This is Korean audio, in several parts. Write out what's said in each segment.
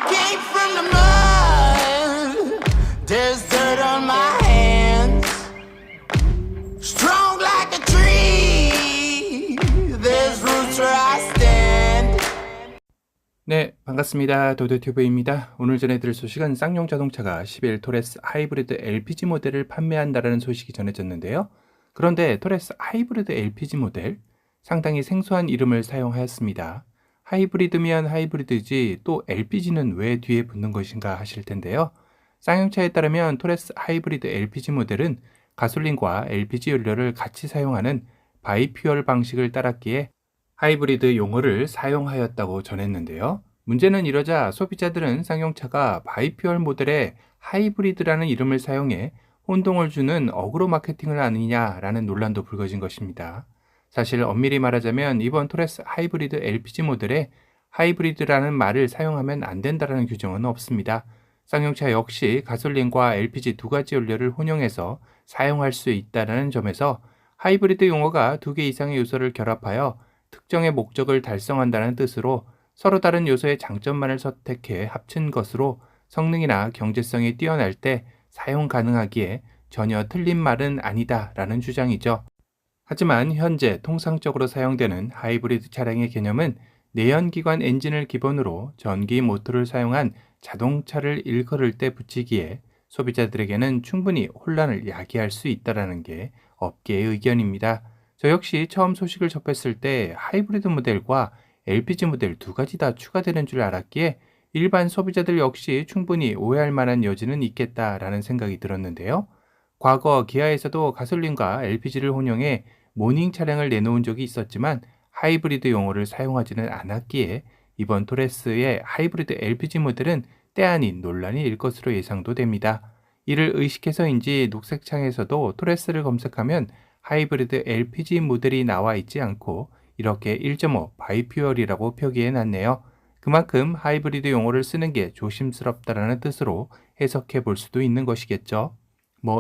Came from the mud. There's dirt on my hands. Strong like a tree. There's roots where I stand. 네, 반갑습니다. 도도튜브입니다. 오늘 전해드릴 소식은 쌍용 자동차가 10일 토레스 하이브리드 LPG 모델을 판매한다는 소식이 전해졌는데요. 그런데 토레스 하이브리드 LPG 모델, 상당히 생소한 이름을 사용하였습니다. 하이브리드면 하이브리드지 또 LPG는 왜 뒤에 붙는 것인가 하실 텐데요. 쌍용차에 따르면 토레스 하이브리드 LPG 모델은 가솔린과 LPG 연료를 같이 사용하는 바이퓨얼 방식을 따랐기에 하이브리드 용어를 사용하였다고 전했는데요. 문제는 이러자 소비자들은 쌍용차가 바이퓨얼 모델에 하이브리드라는 이름을 사용해 혼동을 주는 어그로 마케팅을 하느냐라는 논란도 불거진 것입니다. 사실 엄밀히 말하자면 이번 토레스 하이브리드 LPG 모델에 하이브리드라는 말을 사용하면 안 된다는 규정은 없습니다. 쌍용차 역시 가솔린과 LPG 두 가지 연료를 혼용해서 사용할 수 있다는 점에서 하이브리드 용어가 두 개 이상의 요소를 결합하여 특정의 목적을 달성한다는 뜻으로 서로 다른 요소의 장점만을 선택해 합친 것으로 성능이나 경제성이 뛰어날 때 사용 가능하기에 전혀 틀린 말은 아니다라는 주장이죠. 하지만 현재 통상적으로 사용되는 하이브리드 차량의 개념은 내연기관 엔진을 기본으로 전기 모터를 사용한 자동차를 일컬을 때 붙이기에 소비자들에게는 충분히 혼란을 야기할 수 있다는 게 업계의 의견입니다. 저 역시 처음 소식을 접했을 때 하이브리드 모델과 LPG 모델 두 가지 다 추가되는 줄 알았기에 일반 소비자들 역시 충분히 오해할 만한 여지는 있겠다라는 생각이 들었는데요. 과거 기아에서도 가솔린과 LPG를 혼용해 모닝 차량을 내놓은 적이 있었지만 하이브리드 용어를 사용하지는 않았기에 이번 토레스의 하이브리드 LPG 모델은 때 아닌 논란이 일 것으로 예상도 됩니다. 이를 의식해서인지 녹색창에서도 토레스를 검색하면 하이브리드 LPG 모델이 나와 있지 않고 이렇게 1.5 바이퓨얼이라고 표기해 놨네요. 그만큼 하이브리드 용어를 쓰는 게 조심스럽다라는 뜻으로 해석해 볼 수도 있는 것이겠죠.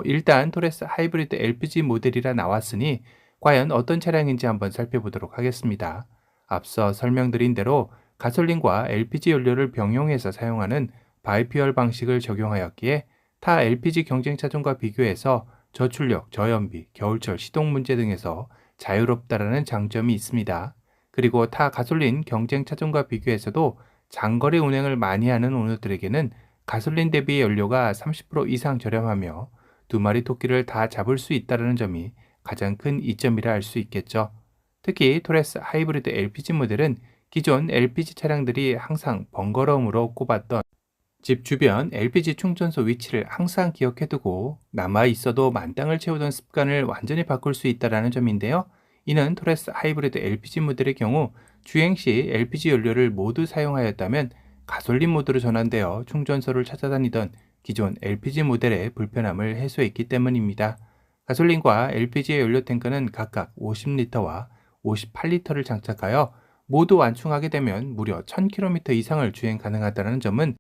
일단 토레스 하이브리드 LPG 모델이라 나왔으니 과연 어떤 차량인지 한번 살펴보도록 하겠습니다. 앞서 설명드린 대로 가솔린과 LPG 연료를 병용해서 사용하는 바이퓨얼 방식을 적용하였기에 타 LPG 경쟁 차종과 비교해서 저출력, 저연비, 겨울철 시동 문제 등에서 자유롭다라는 장점이 있습니다. 그리고 타 가솔린 경쟁 차종과 비교해서도 장거리 운행을 많이 하는 오너들에게는 가솔린 대비 연료가 30% 이상 저렴하며 두 마리 토끼를 다 잡을 수 있다는 점이 가장 큰 이점이라 할 수 있겠죠. 특히 토레스 하이브리드 LPG 모델은 기존 LPG 차량들이 항상 번거로움으로 꼽았던 집 주변 LPG 충전소 위치를 항상 기억해두고 남아 있어도 만땅을 채우던 습관을 완전히 바꿀 수 있다는 점인데요. 이는 토레스 하이브리드 LPG 모델의 경우 주행 시 LPG 연료를 모두 사용하였다면 가솔린 모드로 전환되어 충전소를 찾아다니던 기존 LPG 모델의 불편함을 해소했기 때문입니다. 가솔린과 LPG의 연료 탱크는 각각 50리터와 58리터를 장착하여 모두 완충하게 되면 무려 1000km 이상을 주행 가능하다는 점은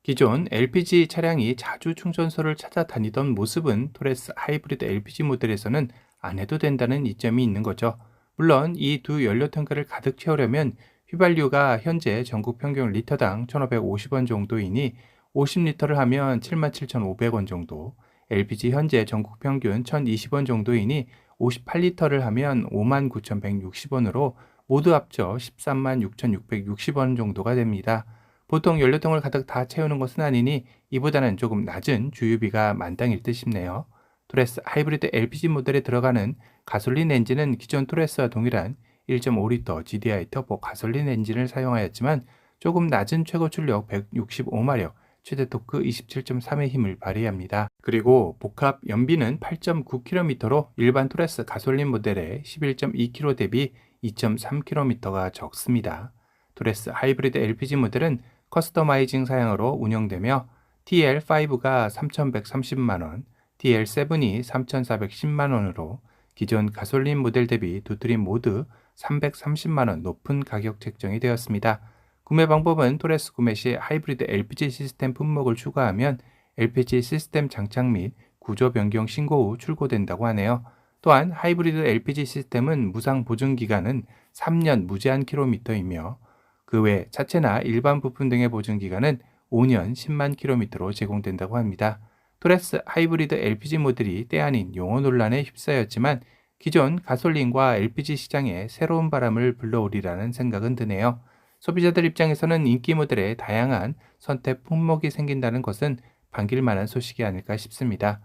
기존 LPG 차량이 자주 충전소를 찾아다니던 모습은 토레스 하이브리드 LPG 모델에서는 안 해도 된다는 이점이 있는 거죠. 물론 이 두 연료 탱크를 가득 채우려면 휘발유가 현재 전국 평균 리터당 1,550원 정도이니 50리터를 하면 77,500원 정도, LPG 현재 전국 평균 1,020원 정도이니 58리터를 하면 59,160원으로 모두 합쳐 136,660원 정도가 됩니다. 보통 연료통을 가득 다 채우는 것은 아니니 이보다는 조금 낮은 주유비가 만땅일 듯 싶네요. 토레스 하이브리드 LPG 모델에 들어가는 가솔린 엔진은 기존 토레스와 동일한 1.5리터 GDI 터보 가솔린 엔진을 사용하였지만 조금 낮은 최고 출력 165마력, 최대 토크 27.3의 힘을 발휘합니다. 그리고 복합 연비는 8.9km로 일반 토레스 가솔린 모델의 11.2km 대비 2.3km가 적습니다. 토레스 하이브리드 LPG 모델은 커스터마이징 사양으로 운영되며 TL5가 3,130만원, TL7이 3,410만원으로 기존 가솔린 모델 대비 두 트림 모두 330만원 높은 가격 책정이 되었습니다. 구매 방법은 토레스 구매 시 하이브리드 LPG 시스템 품목을 추가하면 LPG 시스템 장착 및 구조 변경 신고 후 출고된다고 하네요. 또한 하이브리드 LPG 시스템은 무상 보증 기간은 3년 무제한 킬로미터이며 그 외 차체나 일반 부품 등의 보증 기간은 5년 10만 킬로미터로 제공된다고 합니다. 토레스 하이브리드 LPG 모델이 때 아닌 용어 논란에 휩싸였지만 기존 가솔린과 LPG 시장에 새로운 바람을 불러오리라는 생각은 드네요. 소비자들 입장에서는 인기 모델에 다양한 선택 품목이 생긴다는 것은 반길 만한 소식이 아닐까 싶습니다.